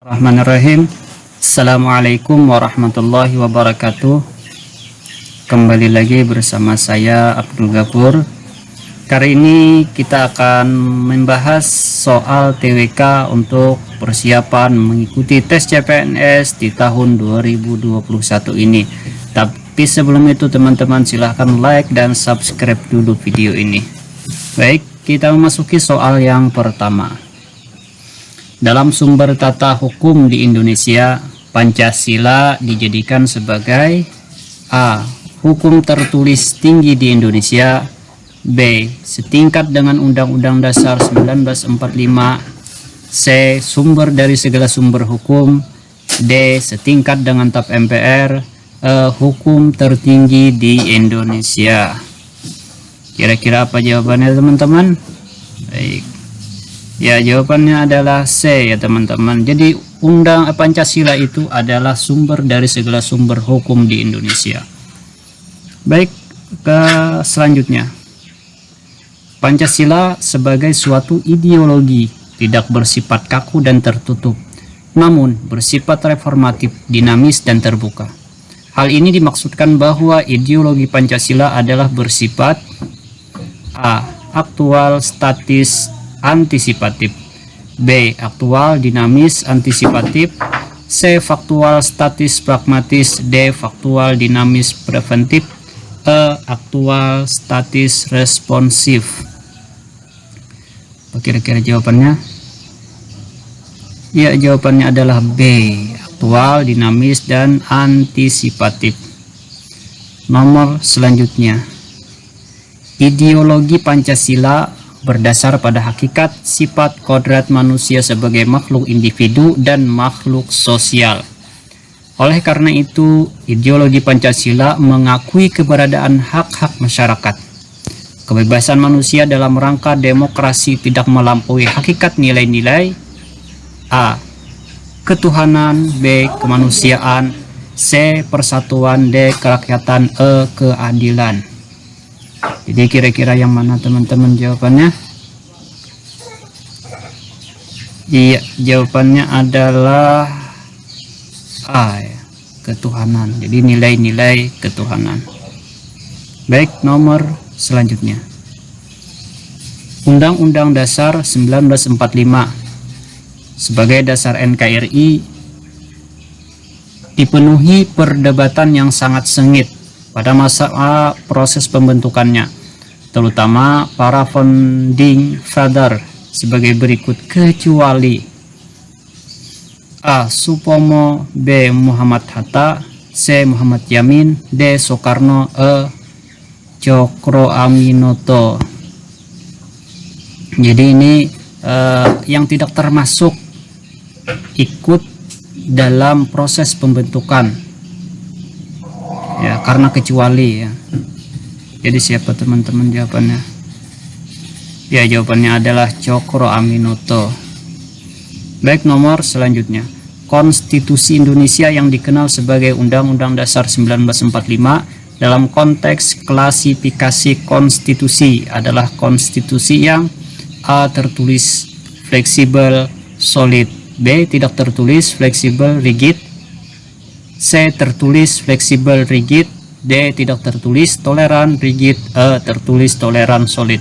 Bismillahirrahmanirrahim. Assalamualaikum warahmatullahi wabarakatuh. Kembali lagi bersama saya Abdul Ghafur. Kali ini kita akan membahas soal TWK untuk persiapan mengikuti tes CPNS di tahun 2021 ini. Tapi sebelum itu teman-teman silahkan like dan subscribe dulu video ini. Baik, kita memasuki soal yang pertama. Dalam sumber tata hukum di Indonesia, Pancasila dijadikan sebagai A. Hukum tertulis tinggi di Indonesia, B. Setingkat dengan Undang-Undang Dasar 1945, C. Sumber dari segala sumber hukum, D. Setingkat dengan TAP MPR, E. Hukum tertinggi di Indonesia. Kira-kira apa jawabannya teman-teman? Baik. Ya, jawabannya adalah C ya teman-teman. Jadi Pancasila itu adalah sumber dari segala sumber hukum di Indonesia. Baik, ke selanjutnya. Pancasila sebagai suatu ideologi tidak bersifat kaku dan tertutup, namun bersifat reformatif, dinamis dan terbuka. Hal ini dimaksudkan bahwa ideologi Pancasila adalah bersifat A. Aktual, statis, antisipatif, B. Aktual, dinamis, antisipatif, C. Faktual, statis, pragmatis, D. Faktual, dinamis, preventif, E. Aktual, statis, responsif. Apa kira-kira jawabannya? Ya, jawabannya adalah B. Aktual, dinamis, dan antisipatif. Nomor selanjutnya. Ideologi Pancasila berdasar pada hakikat, sifat, kodrat manusia sebagai makhluk individu dan makhluk sosial. Oleh karena itu, ideologi Pancasila mengakui keberadaan hak-hak masyarakat. Kebebasan manusia dalam rangka demokrasi tidak melampaui hakikat nilai-nilai A. Ketuhanan, B. Kemanusiaan, C. Persatuan, D. Kerakyatan, E. Keadilan. Jadi kira-kira yang mana teman-teman jawabannya? Iya, jawabannya adalah A ya, ketuhanan. Jadi nilai-nilai ketuhanan. Baik, nomor selanjutnya. Undang-Undang Dasar 1945 sebagai dasar NKRI dipenuhi perdebatan yang sangat sengit pada masa proses pembentukannya, terutama para founding father sebagai berikut, kecuali A. Supomo, B. Muhammad Hatta, C. Muhammad Yamin, D. Soekarno, E. Cokro Aminoto. Jadi ini yang tidak termasuk ikut dalam proses pembentukan ya, karena kecuali ya. Jadi siapa teman-teman jawabannya? Ya, jawabannya adalah Cokro Aminoto. Baik, nomor selanjutnya. Konstitusi Indonesia yang dikenal sebagai Undang-Undang Dasar 1945 dalam konteks klasifikasi konstitusi adalah konstitusi yang A. Tertulis, fleksibel, solid, B. Tidak tertulis, fleksibel, rigid, C. Tertulis, fleksibel, rigid, D. Tidak tertulis, toleran, rigid, E. Tertulis, toleran, solid.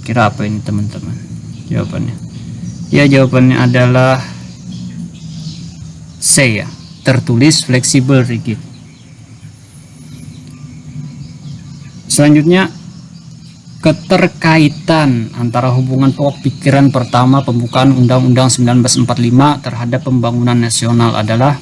Kira apa ini teman-teman jawabannya? Ya, jawabannya adalah C ya, tertulis, fleksibel, rigid. Selanjutnya, keterkaitan antara hubungan pokok pikiran pertama pembukaan Undang-Undang 1945 terhadap pembangunan nasional adalah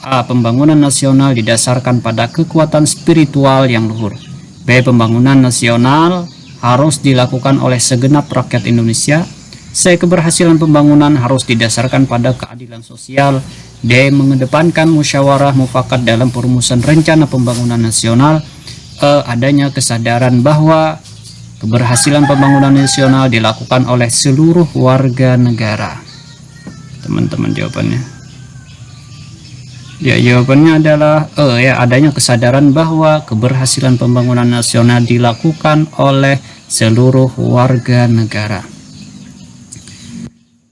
A. Pembangunan nasional didasarkan pada kekuatan spiritual yang luhur, B. Pembangunan nasional harus dilakukan oleh segenap rakyat Indonesia, C. Keberhasilan pembangunan harus didasarkan pada keadilan sosial, D. Mengedepankan musyawarah mufakat dalam perumusan rencana pembangunan nasional, E. Adanya kesadaran bahwa keberhasilan pembangunan nasional dilakukan oleh seluruh warga negara. Teman-teman jawabannya. Ya, jawabannya adalah ya, adanya kesadaran bahwa keberhasilan pembangunan nasional dilakukan oleh seluruh warga negara.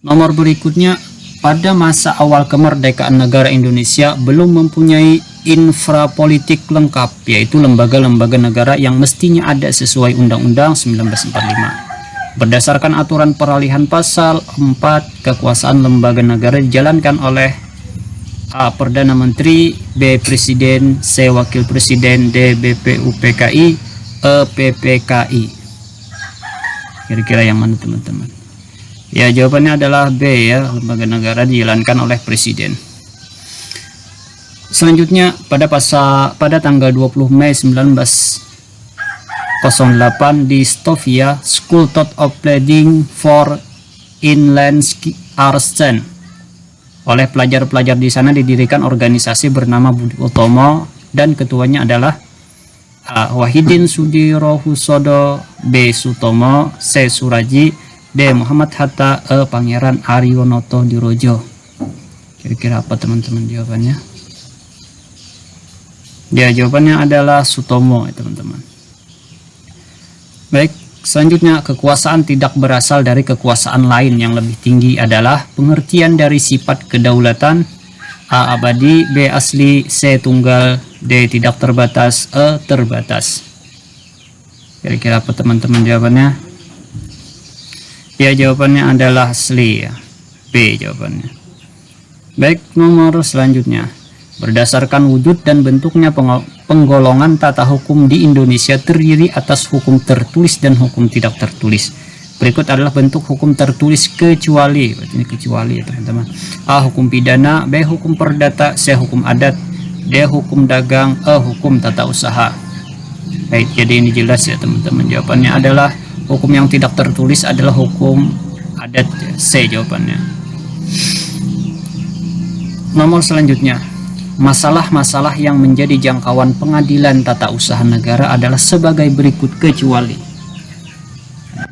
Nomor berikutnya, pada masa awal kemerdekaan negara Indonesia belum mempunyai infrapolitik lengkap, yaitu lembaga-lembaga negara yang mestinya ada sesuai Undang-Undang 1945. Berdasarkan aturan peralihan pasal 4, kekuasaan lembaga negara dijalankan oleh A. Perdana Menteri, B. Presiden, C. Wakil Presiden, D. BPUPKI, E. PPKI. Kira-kira yang mana teman-teman? Ya, jawabannya adalah B ya, lembaga negara dijalankan oleh presiden. Selanjutnya pada tanggal 20 Mei 1908 di Sofia, School Thought of Pleading for Inland Arsen. Oleh pelajar-pelajar di sana didirikan organisasi bernama Budi Utomo dan ketuanya adalah A. Wahidin Sudirohusodo, B. Sutomo, C. Suraji, D. Muhammad Hatta, E. Pangeran Aryonoto Dirojo. Kira-kira apa teman-teman jawabannya? Ya, jawabannya adalah Sutomo ya teman-teman. Baik, selanjutnya kekuasaan tidak berasal dari kekuasaan lain yang lebih tinggi adalah pengertian dari sifat kedaulatan. A. Abadi, B. Asli, C. Tunggal, D. Tidak terbatas, E. Terbatas. Kira-kira apa teman-teman jawabannya? Ya, jawabannya adalah asli ya. B jawabannya. Baik, nomor selanjutnya. Berdasarkan wujud dan bentuknya penggolongan tata hukum di Indonesia terdiri atas hukum tertulis dan hukum tidak tertulis. Berikut adalah bentuk hukum tertulis kecuali. Ini kecuali ya teman-teman. A. Hukum pidana, B. Hukum perdata, C. Hukum adat, D. Hukum dagang, E. Hukum tata usaha. Baik, jadi ini jelas ya teman-teman. Jawabannya adalah hukum yang tidak tertulis adalah hukum adat, C jawabannya. Nomor selanjutnya, masalah-masalah yang menjadi jangkauan pengadilan tata usaha negara adalah sebagai berikut kecuali.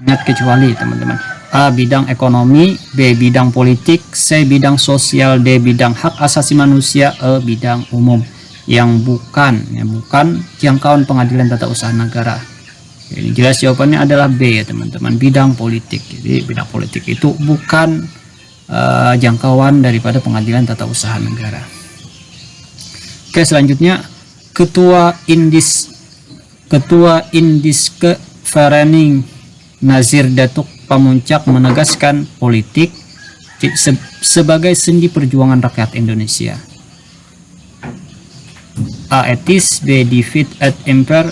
Ingat kecuali teman-teman. A. Bidang ekonomi, B. Bidang politik, C. Bidang sosial, D. Bidang hak asasi manusia, E. Bidang umum. Yang bukan jangkauan pengadilan tata usaha negara. Ini jelas jawabannya adalah B ya teman-teman, bidang politik. Jadi bidang politik itu bukan jangkauan daripada pengadilan tata usaha negara. Oke, selanjutnya Ketua Indiske Vereniging Nazir Datuk Pamuncak menegaskan politik sebagai sendi perjuangan rakyat Indonesia. A. Etis, B. Divide et Imper,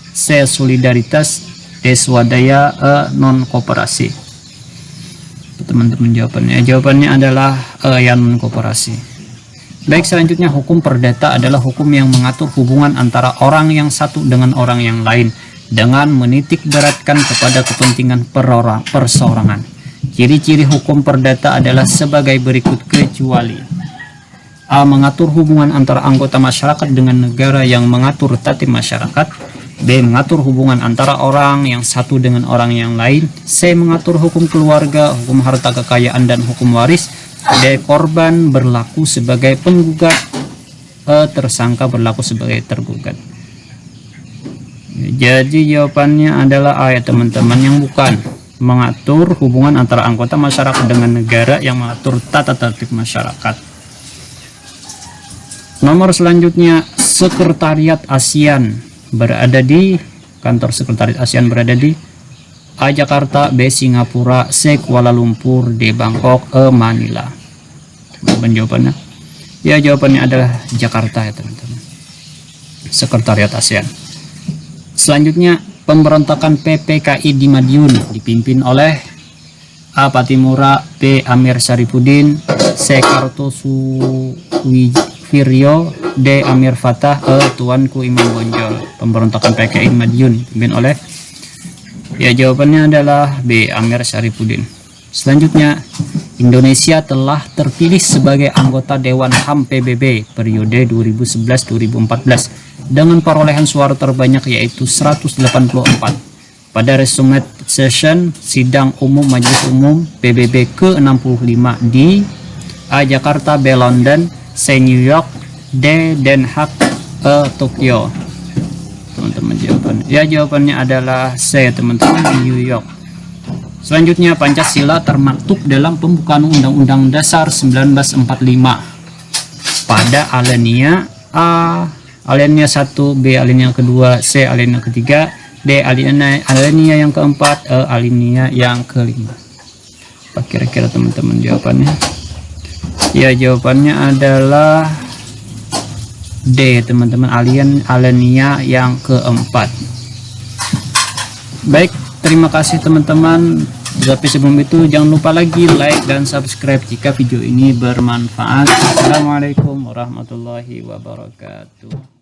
C. Solidaritas, D. Swadaya, E. Non kooperasi. Teman-teman jawabannya adalah E. yang non kooperasi. Baik, selanjutnya hukum perdata adalah hukum yang mengatur hubungan antara orang yang satu dengan orang yang lain dengan menitik beratkan kepada kepentingan perseorangan. Ciri-ciri hukum perdata adalah sebagai berikut kecuali. A. Mengatur hubungan antara anggota masyarakat dengan negara yang mengatur tatib masyarakat. B. Mengatur hubungan antara orang yang satu dengan orang yang lain. C. Mengatur hukum keluarga, hukum harta kekayaan, dan hukum waris. D. Korban berlaku sebagai penggugat. E. Tersangka berlaku sebagai tergugat. Jadi jawabannya adalah A ya teman-teman, yang bukan. Mengatur hubungan antara anggota masyarakat dengan negara yang mengatur tata tertib masyarakat. Nomor selanjutnya, Sekretariat ASEAN berada di kantor Sekretariat ASEAN berada di A. Jakarta, B. Singapura, C. Kuala Lumpur, D. Bangkok, E. Manila. Teman-teman jawabannya? Ya, jawabannya adalah Jakarta ya teman-teman. Sekretariat ASEAN. Selanjutnya, pemberontakan PPKI di Madiun dipimpin oleh A. Patimura, B. Amir Syarifuddin, C. Kartosuwiryo, D. Amir Fatah, E. Tuanku Imam Bonjol. Pemberontakan PKI Madiun dipimpin oleh, ya jawabannya adalah B. Amir Syarifuddin. Selanjutnya, Indonesia telah terpilih sebagai anggota Dewan HAM PBB periode 2011-2014 dengan perolehan suara terbanyak yaitu 184. Pada resume session sidang umum Majelis Umum PBB ke-65 di A. Jakarta, B. London, C. New York, D. Den Haag, E. Tokyo. Teman-teman jawabannya adalah C teman-teman, New York. Selanjutnya, Pancasila termaktub dalam pembukaan Undang-Undang Dasar 1945 pada alinea A, alinea 1, B alinea kedua, C alinea ketiga, D alinea yang keempat, E alinea yang kelima. Apa kira-kira teman-teman jawabannya? Ya, jawabannya adalah D, teman-teman, alinea yang keempat. Baik, terima kasih teman-teman. Tapi sebelum itu jangan lupa lagi like dan subscribe jika video ini bermanfaat. Assalamualaikum warahmatullahi wabarakatuh.